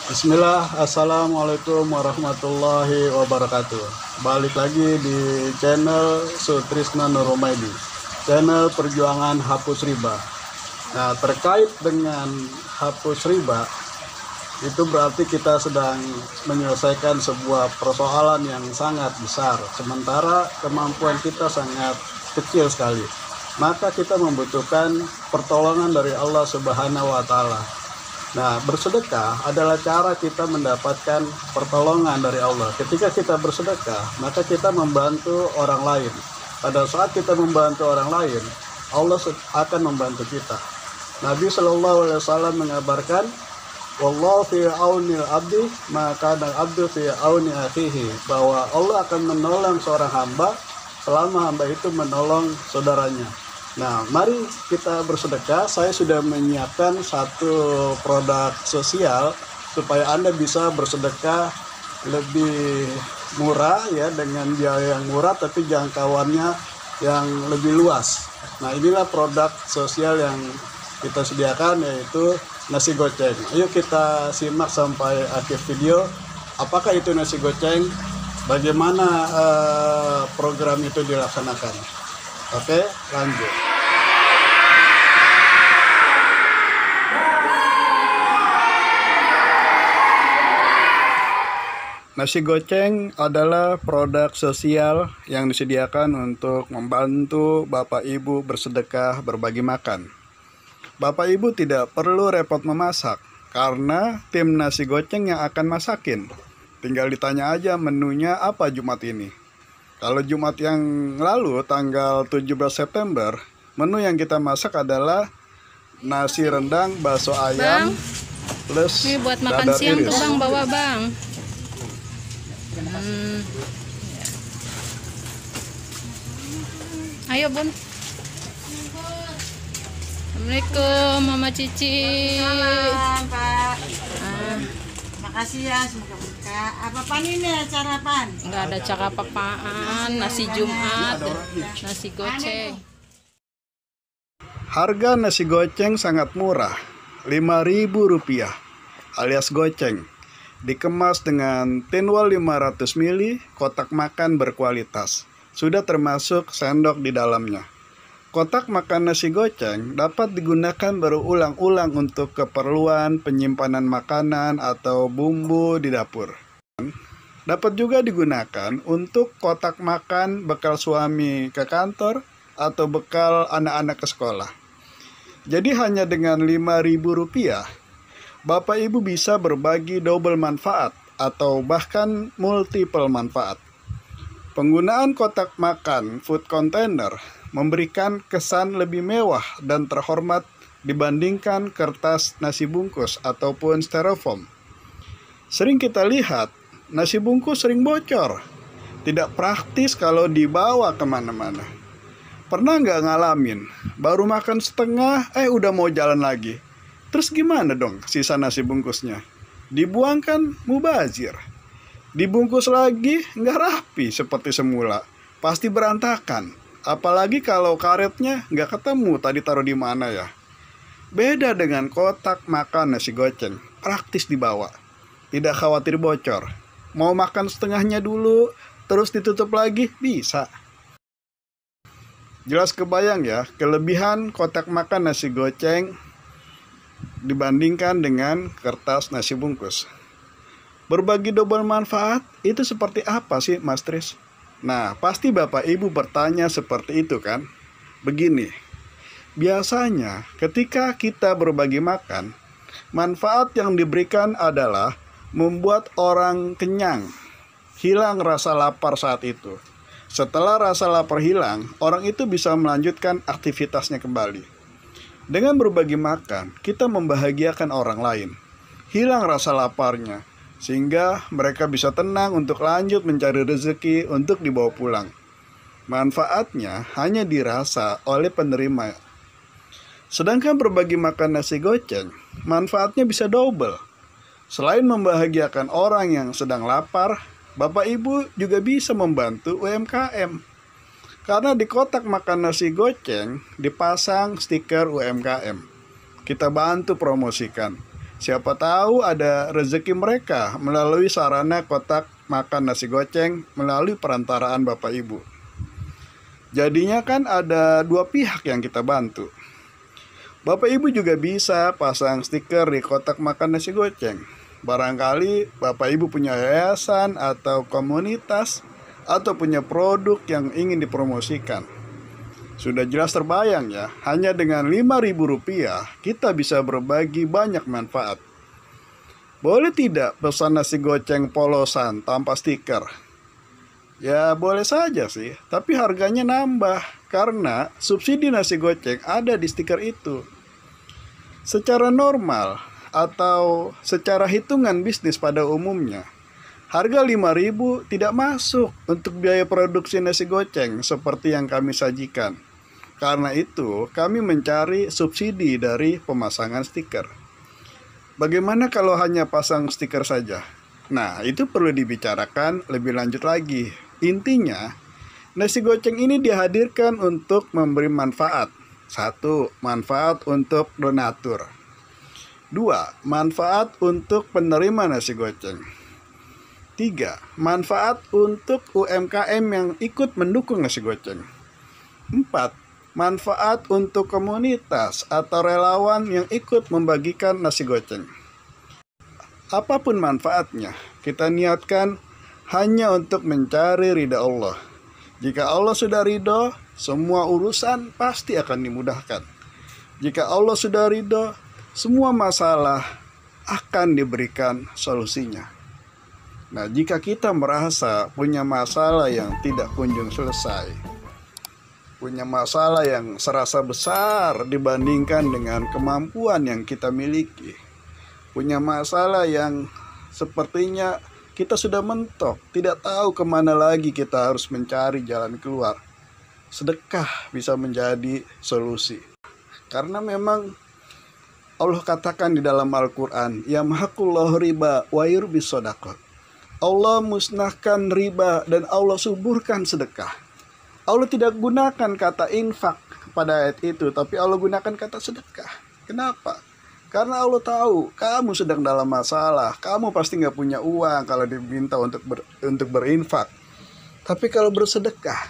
Bismillah, Assalamualaikum warahmatullahi wabarakatuh. Balik lagi di channel Sutrisna Nurromaidi, channel perjuangan hapus riba. Nah, terkait dengan hapus riba, itu berarti kita sedang menyelesaikan sebuah persoalan yang sangat besar, sementara kemampuan kita sangat kecil sekali. Maka kita membutuhkan pertolongan dari Allah Subhanahu wa Ta'ala. Nah, bersedekah adalah cara kita mendapatkan pertolongan dari Allah. Ketika kita bersedekah, maka kita membantu orang lain. Pada saat kita membantu orang lain, Allah akan membantu kita. Nabi Shallallahu Alaihi Wasallam mengabarkan, "Wallahu fi aunil abdi, maka dan abdu fi auni akhihi," bahwa Allah akan menolong seorang hamba selama hamba itu menolong saudaranya. Nah, mari kita bersedekah. Saya sudah menyiapkan satu produk sosial supaya Anda bisa bersedekah lebih murah ya, dengan biaya yang murah tapi jangkauannya yang lebih luas. Nah, inilah produk sosial yang kita sediakan, yaitu nasi goceng. Ayo kita simak sampai akhir video. Apakah itu nasi goceng? Bagaimana program itu dilaksanakan? Oke, lanjut. Nasi goceng adalah produk sosial yang disediakan untuk membantu Bapak Ibu bersedekah berbagi makan. Bapak Ibu tidak perlu repot memasak karena tim nasi goceng yang akan masakin. Tinggal ditanya aja menunya apa Jumat ini. Kalau Jumat yang lalu tanggal 17 September, menu yang kita masak adalah nasi rendang, bakso ayam, plus ini buat makan dadar siang iris. tuh Bang, bawa Bang. Ayo Bun. Assalamualaikum Mama Cici. Salam Pak. Makasih ya, semoga berkah. Apa ini acara pan? Enggak ada cara apa-apaan, nasi Jumat, nasi goceng. Harga nasi goceng sangat murah, Rp5.000 alias goceng. Dikemas dengan tinwal 500 ml, kotak makan berkualitas. Sudah termasuk sendok di dalamnya. Kotak makan nasi goceng dapat digunakan berulang-ulang untuk keperluan penyimpanan makanan atau bumbu di dapur. Dapat juga digunakan untuk kotak makan bekal suami ke kantor atau bekal anak-anak ke sekolah. Jadi hanya dengan Rp5.000, Bapak Ibu bisa berbagi double manfaat atau bahkan multiple manfaat. Penggunaan kotak makan food container memberikan kesan lebih mewah dan terhormat dibandingkan kertas nasi bungkus ataupun styrofoam. Sering kita lihat, nasi bungkus sering bocor. Tidak praktis kalau dibawa kemana-mana. Pernah nggak ngalamin, baru makan setengah, udah mau jalan lagi. Terus gimana dong sisa nasi bungkusnya? Dibuang kan mubazir. Dibungkus lagi nggak rapi seperti semula. Pasti berantakan. Apalagi kalau karetnya nggak ketemu tadi taruh di mana ya. Beda dengan kotak makan nasi goceng. Praktis dibawa. Tidak khawatir bocor. Mau makan setengahnya dulu, terus ditutup lagi, bisa. Jelas kebayang ya, kelebihan kotak makan nasi goceng dibandingkan dengan kertas nasi bungkus. Berbagi double manfaat itu seperti apa sih Mas Tris? Nah, pasti Bapak Ibu bertanya seperti itu kan? Begini, biasanya ketika kita berbagi makan, manfaat yang diberikan adalah membuat orang kenyang, hilang rasa lapar saat itu. Setelah rasa lapar hilang, orang itu bisa melanjutkan aktivitasnya kembali. Dengan berbagi makan, kita membahagiakan orang lain. Hilang rasa laparnya, sehingga mereka bisa tenang untuk lanjut mencari rezeki untuk dibawa pulang. Manfaatnya hanya dirasa oleh penerima. Sedangkan berbagi makan nasi goceng, manfaatnya bisa double. Selain membahagiakan orang yang sedang lapar, Bapak Ibu juga bisa membantu UMKM. Karena di kotak makan nasi goceng dipasang stiker UMKM. Kita bantu promosikan. Siapa tahu ada rezeki mereka melalui sarana kotak makan nasi goceng melalui perantaraan Bapak Ibu. Jadinya kan ada dua pihak yang kita bantu. Bapak Ibu juga bisa pasang stiker di kotak makan nasi goceng. Barangkali Bapak Ibu punya yayasan atau komunitas atau punya produk yang ingin dipromosikan. Sudah jelas terbayang ya, hanya dengan Rp5.000 kita bisa berbagi banyak manfaat. Boleh tidak pesan nasi goceng polosan tanpa stiker? Ya boleh saja sih, tapi harganya nambah karena subsidi nasi goceng ada di stiker itu. Secara normal atau secara hitungan bisnis pada umumnya, harga Rp5.000 tidak masuk untuk biaya produksi nasi goceng seperti yang kami sajikan. Karena itu, kami mencari subsidi dari pemasangan stiker. Bagaimana kalau hanya pasang stiker saja? Nah, itu perlu dibicarakan lebih lanjut lagi. Intinya, nasi goceng ini dihadirkan untuk memberi manfaat. 1. Manfaat untuk donatur. 2. Manfaat untuk penerima nasi goceng. 3. Manfaat untuk UMKM yang ikut mendukung nasi goceng. 4. Manfaat untuk komunitas atau relawan yang ikut membagikan nasi goceng. Apapun manfaatnya, kita niatkan hanya untuk mencari ridha Allah. Jika Allah sudah ridho, semua urusan pasti akan dimudahkan. Jika Allah sudah ridho, semua masalah akan diberikan solusinya. Nah, jika kita merasa punya masalah yang tidak kunjung selesai, punya masalah yang serasa besar dibandingkan dengan kemampuan yang kita miliki, punya masalah yang sepertinya kita sudah mentok, tidak tahu kemana lagi kita harus mencari jalan keluar, sedekah bisa menjadi solusi. Karena memang Allah katakan di dalam Al-Quran, yamhaqullahu riba wa yurbis shadaqah. Allah musnahkan riba dan Allah suburkan sedekah. Allah tidak gunakan kata infak pada ayat itu, tapi Allah gunakan kata sedekah. Kenapa? Karena Allah tahu kamu sedang dalam masalah, kamu pasti nggak punya uang kalau diminta untuk berinfak. Tapi kalau bersedekah,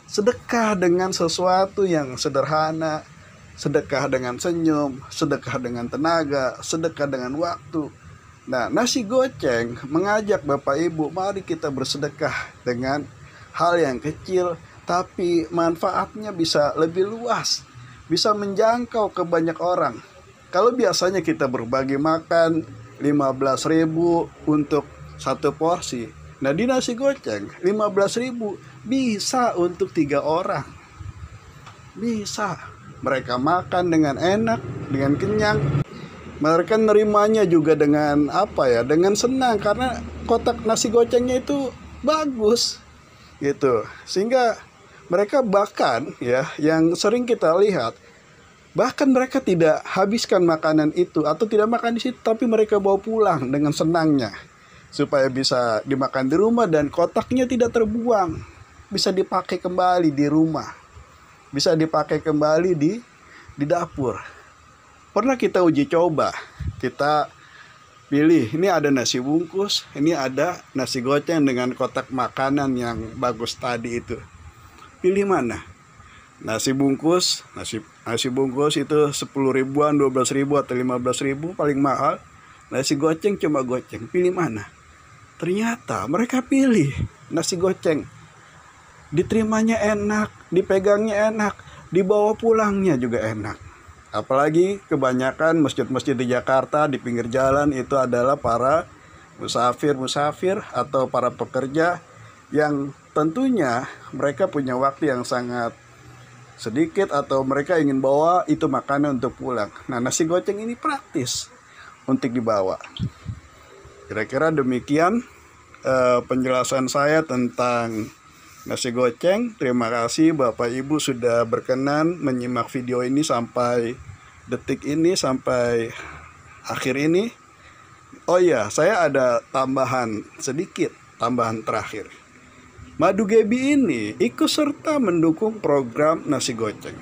sedekah dengan sesuatu yang sederhana, sedekah dengan senyum, sedekah dengan tenaga, sedekah dengan waktu. Nah, nasi goceng mengajak Bapak Ibu, mari kita bersedekah dengan hal yang kecil, tapi manfaatnya bisa lebih luas, bisa menjangkau ke banyak orang. Kalau biasanya kita berbagi makan 15.000 untuk satu porsi, nah di nasi goceng 15.000 bisa untuk 3 orang. Bisa. Mereka makan dengan enak, dengan kenyang. Mereka nerimanya juga dengan dengan senang, karena kotak nasi gocengnya itu bagus gitu. Sehingga mereka bahkan yang sering kita lihat, bahkan mereka tidak habiskan makanan itu atau tidak makan di situ, tapi mereka bawa pulang dengan senangnya supaya bisa dimakan di rumah dan kotaknya tidak terbuang, bisa dipakai kembali di rumah, bisa dipakai kembali di dapur. Pernah kita uji coba, kita pilih, ini ada nasi bungkus, ini ada nasi goceng dengan kotak makanan yang bagus tadi itu. Pilih mana? Nasi bungkus itu 10 ribuan, 12 ribu atau 15 ribu paling mahal. Nasi goceng cuma goceng. Pilih mana? Ternyata mereka pilih nasi goceng. Diterimanya enak, dipegangnya enak, dibawa pulangnya juga enak. Apalagi kebanyakan masjid-masjid di Jakarta di pinggir jalan itu adalah para musafir atau para pekerja yang tentunya mereka punya waktu yang sangat sedikit atau mereka ingin bawa itu makanan untuk pulang. Nah, nasi goceng ini praktis untuk dibawa. Kira-kira demikian penjelasan saya tentang nasi goceng. Terima kasih Bapak Ibu sudah berkenan menyimak video ini sampai detik ini, sampai akhir ini. Oh iya, saya ada tambahan sedikit, tambahan terakhir. Madu Gebi ini ikut serta mendukung program nasi goceng.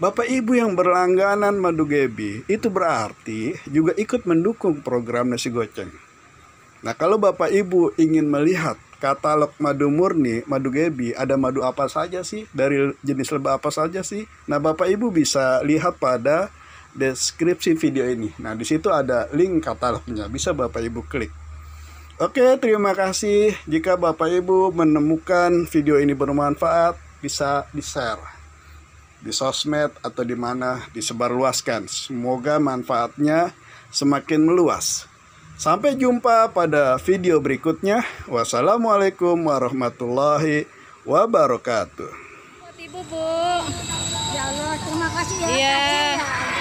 Bapak Ibu yang berlangganan madu Gebi itu berarti juga ikut mendukung program nasi goceng. Nah, kalau Bapak Ibu ingin melihat katalog madu murni, madu Gebi, ada madu apa saja sih, dari jenis lebah apa saja sih? Nah, Bapak Ibu bisa lihat pada deskripsi video ini. Nah, di situ ada link katalognya, bisa Bapak Ibu klik. Oke, terima kasih. Jika Bapak Ibu menemukan video ini bermanfaat, bisa di-share di sosmed atau di mana, disebarluaskan. Semoga manfaatnya semakin meluas. Sampai jumpa pada video berikutnya. Wassalamualaikum warahmatullahi wabarakatuh. Buat Ibu, Bu. Ya Allah, terima kasih ya. Iya. Kak Cia.